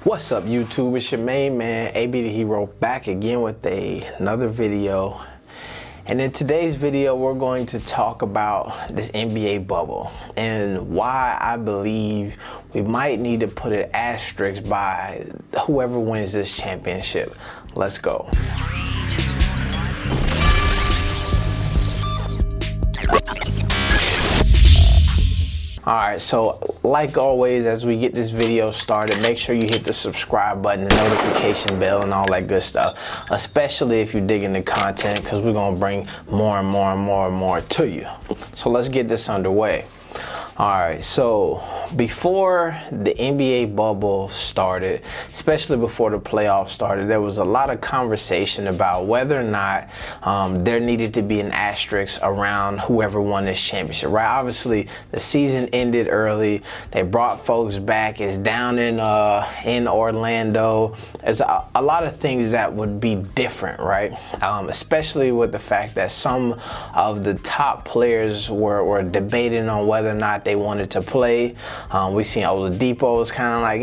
What's up, YouTube? It's your main man, AB the Hero, back again with another video. And in today's video, we're going to talk about this NBA bubble and why I believe we might need to put an asterisk by whoever wins this championship. Let's go. Alright, so like always, as we get this video started, make sure you hit the subscribe button, the notification bell, and all that good stuff, especially if you're digging the content, because we're going to bring more and more to you. So let's get this underway. Alright, so before the NBA bubble started, especially before the playoffs started, there was a lot of conversation about whether or not there needed to be an asterisk around whoever won this championship, right? Obviously, the season ended early. They brought folks back. It's down in Orlando. There's a lot of things that would be different, right? Especially with the fact that some of the top players were debating on whether or not they wanted to play. We seen Oladipo was kind of like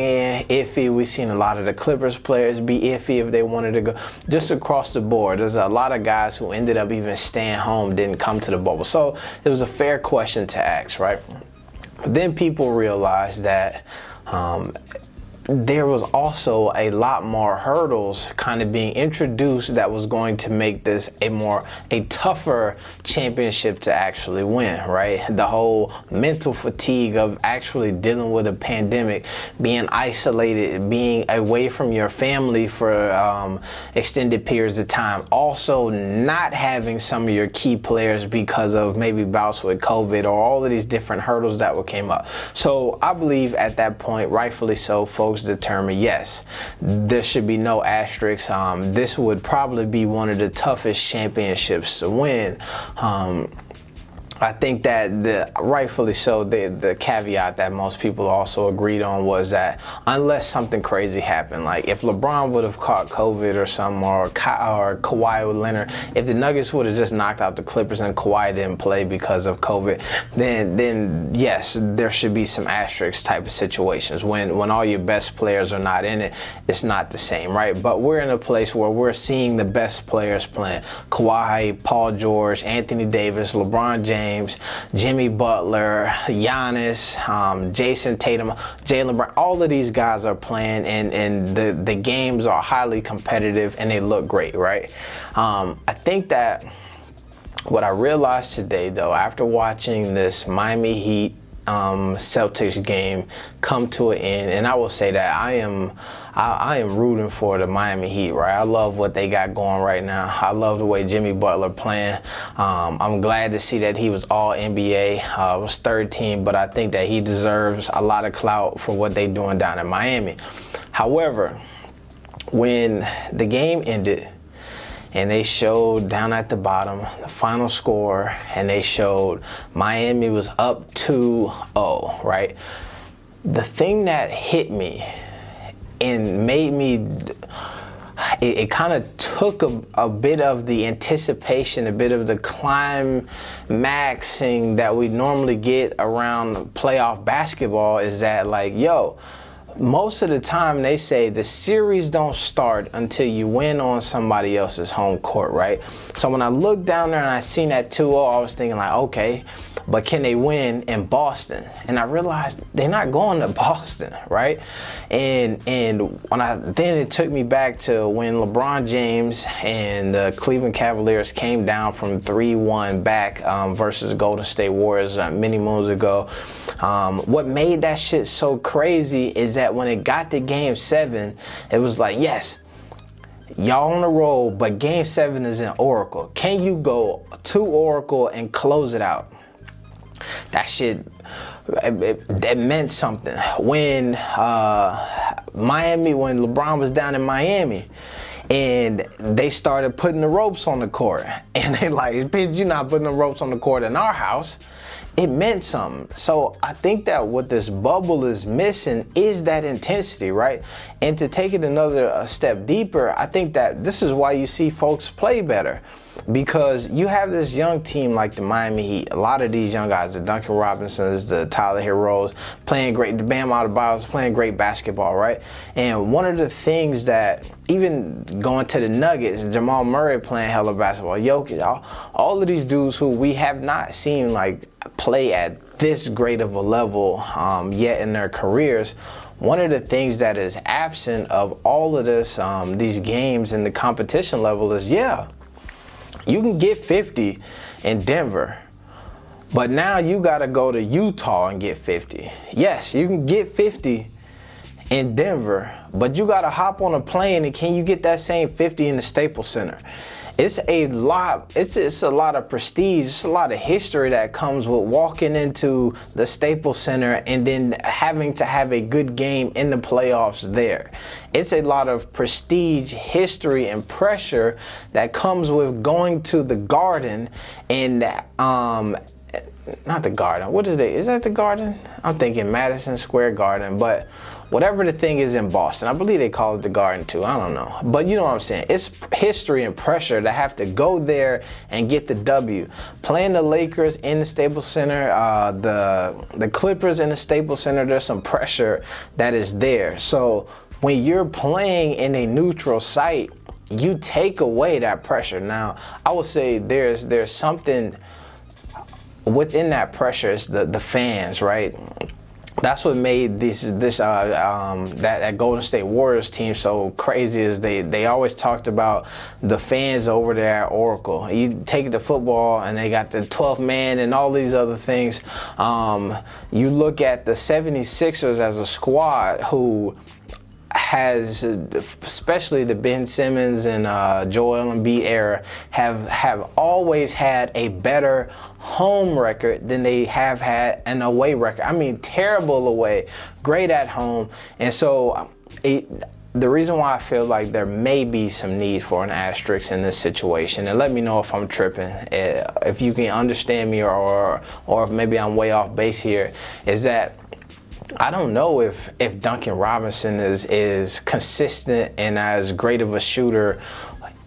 iffy. We seen a lot of the Clippers players be iffy if they wanted to go. Just across the board, there's a lot of guys who ended up even staying home, didn't come to the bubble. So it was a fair question to ask, right? Then people realized that there was also a lot more hurdles kind of being introduced that was going to make this a tougher championship to actually win, right? The whole mental fatigue of actually dealing with a pandemic, being isolated, being away from your family for extended periods of time, also not having some of your key players because of maybe bouts with COVID or all of these different hurdles that came up. So I believe at that point, rightfully so, folks determined, yes, there should be no asterisks. This would probably be one of the toughest championships to win. I think that rightfully so, the caveat that most people also agreed on was that unless something crazy happened, like if LeBron would have caught COVID or something, or Kawhi Leonard, if the Nuggets would have just knocked out the Clippers and Kawhi didn't play because of COVID, then yes, there should be some asterisk type of situations. When all your best players are not in it, it's not the same, right? But we're in a place where we're seeing the best players playing. Kawhi, Paul George, Anthony Davis, LeBron James, Jimmy Butler, Giannis, Jason Tatum, Jaylen Brown, all of these guys are playing, and the games are highly competitive and they look great, right? I think that what I realized today, though, after watching this Miami Heat Celtics game come to an end, and I will say that I am rooting for the Miami Heat, right? I love what they got going right now. I love the way Jimmy Butler playing. I'm glad to see that he was all NBA, was third team, but I think that he deserves a lot of clout for what they doing down in Miami. However, when the game ended and they showed down at the bottom the final score, and they showed Miami was up 2-0, right? The thing that hit me and made me, it kind of took a bit of the anticipation, a bit of the climaxing that we normally get around playoff basketball, is that, like, yo, most of the time they say the series don't start until you win on somebody else's home court, right? So when I looked down there and I seen that 2-0, I was thinking like, okay, but can they win in Boston? And I realized they're not going to Boston, right? And then it took me back to when LeBron James and the Cleveland Cavaliers came down from 3-1 back versus Golden State Warriors many moons ago. What made that shit so crazy is that when it got to Game 7, it was like, yes, y'all on the roll, but Game 7 is in Oracle. Can you go to Oracle and close it out? That shit, that meant something. When when LeBron was down in Miami, and they started putting the ropes on the court, and they like, bitch, you're not putting the ropes on the court in our house. it meant something. So I think that what this bubble is missing is that intensity, right? And to take it another step deeper, I think that this is why you see folks play better, because you have this young team like the Miami Heat. A lot of these young guys, the Duncan Robinsons, the Tyler Heroes, playing great, the Bam Adebayo's playing great basketball, right? And one of the things that, even going to the Nuggets, Jamal Murray playing hella basketball, Jokic, all of these dudes who we have not seen like play at this great of a level yet in their careers. One of the things that is absent of all of this, these games and the competition level is, yeah, you can get 50 in Denver, but now you got to go to Utah and get 50. Yes, you can get 50 in Denver, but you got to hop on a plane, and can you get that same 50 in the Staples Center? It's a lot. It's a lot of prestige. It's a lot of history that comes with walking into the Staples Center and then having to have a good game in the playoffs there. It's a lot of prestige, history, and pressure that comes with going to the Garden and not the Garden. What is it? Is that the Garden? I'm thinking Madison Square Garden, but whatever the thing is in Boston. I believe they call it the Garden too. I don't know. But you know what I'm saying. It's history and pressure to have to go there and get the W. Playing the Lakers in the Staples Center, the Clippers in the Staples Center, there's some pressure that is there. So when you're playing in a neutral site, you take away that pressure. Now, I would say there's something within that pressure. It's the fans, right? That's what made that Golden State Warriors team so crazy. Is they always talked about the fans over there at Oracle. You take the football and they got the 12th man and all these other things. You look at the 76ers as a squad who has, especially the Ben Simmons and Joel Embiid era, have always had a better home record than they have had an away record. I mean, terrible away, great at home. And so the reason why I feel like there may be some need for an asterisk in this situation, and let me know if I'm tripping, if you can understand me, or if maybe I'm way off base here, is that I don't know if Duncan Robinson is consistent and as great of a shooter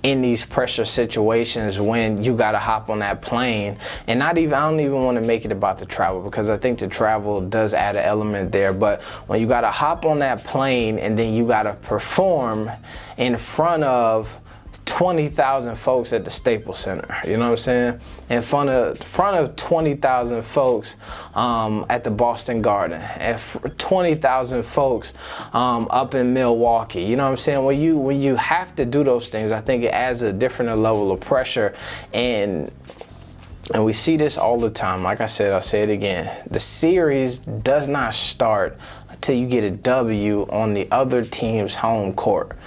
in these pressure situations when you got to hop on that plane. And I don't even want to make it about the travel, because I think the travel does add an element there. But when you got to hop on that plane and then you got to perform in front of 20,000 folks at the Staples Center, you know what I'm saying? In front of 20,000 folks at the Boston Garden, and 20,000 folks up in Milwaukee, you know what I'm saying? When you have to do those things, I think it adds a different level of pressure, and we see this all the time. Like I said, I'll say it again. The series does not start until you get a W on the other team's home court.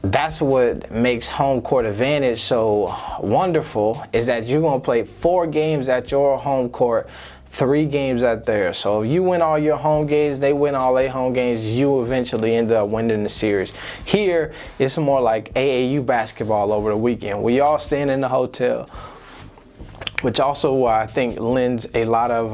That's what makes home court advantage so wonderful, is that you're going to play 4 games at your home court, 3 games at theirs. So if you win all your home games, they win all their home games, you eventually end up winning the series. Here, it's more like AAU basketball over the weekend. We all staying in the hotel, which also I think lends a lot of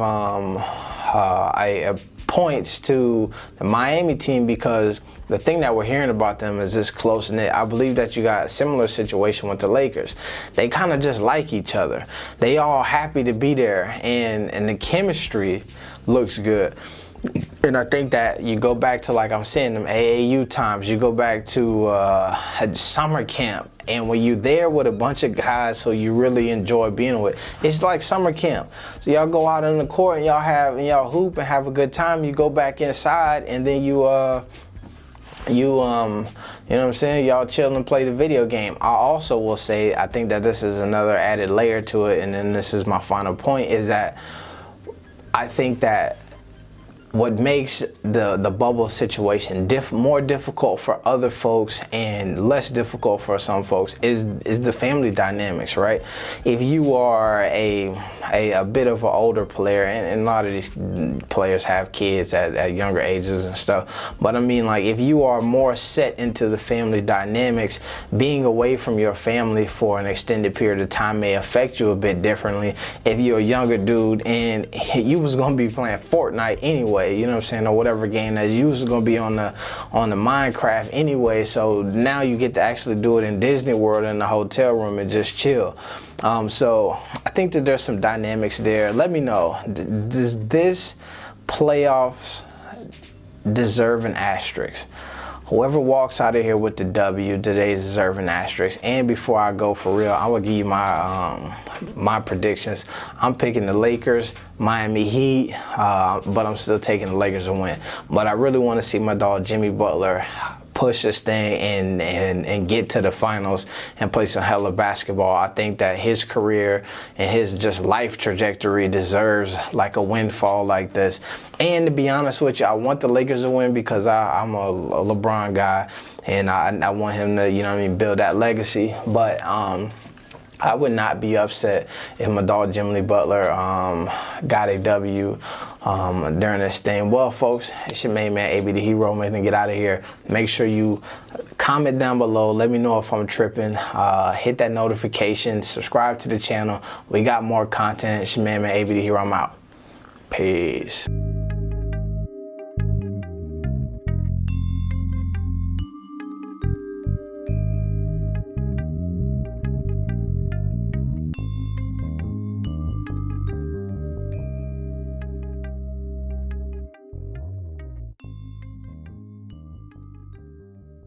points to the Miami team, because the thing that we're hearing about them is this close-knit. I believe that you got a similar situation with the Lakers. They kind of just like each other. They all happy to be there, and the chemistry looks good. And I think that you go back to, like I'm saying, them AAU times, you go back to summer camp, and when you're there with a bunch of guys who you really enjoy being with, it's like summer camp. So y'all go out on the court and y'all hoop and have a good time. You go back inside, and then you know what I'm saying, y'all chill and play the video game. I also will say, I think that this is another added layer to it, and then this is my final point, is that I think that what makes the bubble situation more difficult for other folks and less difficult for some folks is the family dynamics, right? If you are a bit of an older player, and a lot of these players have kids at younger ages and stuff, but I mean, like, if you are more set into the family dynamics, being away from your family for an extended period of time may affect you a bit differently. If you're a younger dude and you was gonna be playing Fortnite anyway, you know what I'm saying, or whatever game that you was gonna be on the Minecraft anyway, so now you get to actually do it in Disney World in the hotel room and just chill. So I think that there's some dynamics there. Let me know, does this playoffs deserve an asterisk? Whoever walks out of here with the W, do they deserve an asterisk? And before I go for real, I will give you my predictions. I'm picking the Lakers, Miami Heat, but I'm still taking the Lakers to win. But I really want to see my dog Jimmy Butler push this thing and get to the finals and play some hella basketball. I think that his career and his just life trajectory deserves like a windfall like this. And to be honest with you, I want the Lakers to win because I'm a LeBron guy, and I want him to, you know what I mean, build that legacy. But I would not be upset if my dog Jimmy Butler got a W during this thing. Well, folks, it's your main man, AB the Hero. I'm gonna get out of here. Make sure you comment down below. Let me know if I'm tripping. Hit that notification. Subscribe to the channel. We got more content. It's your main man, AB the Hero. I'm out. Peace.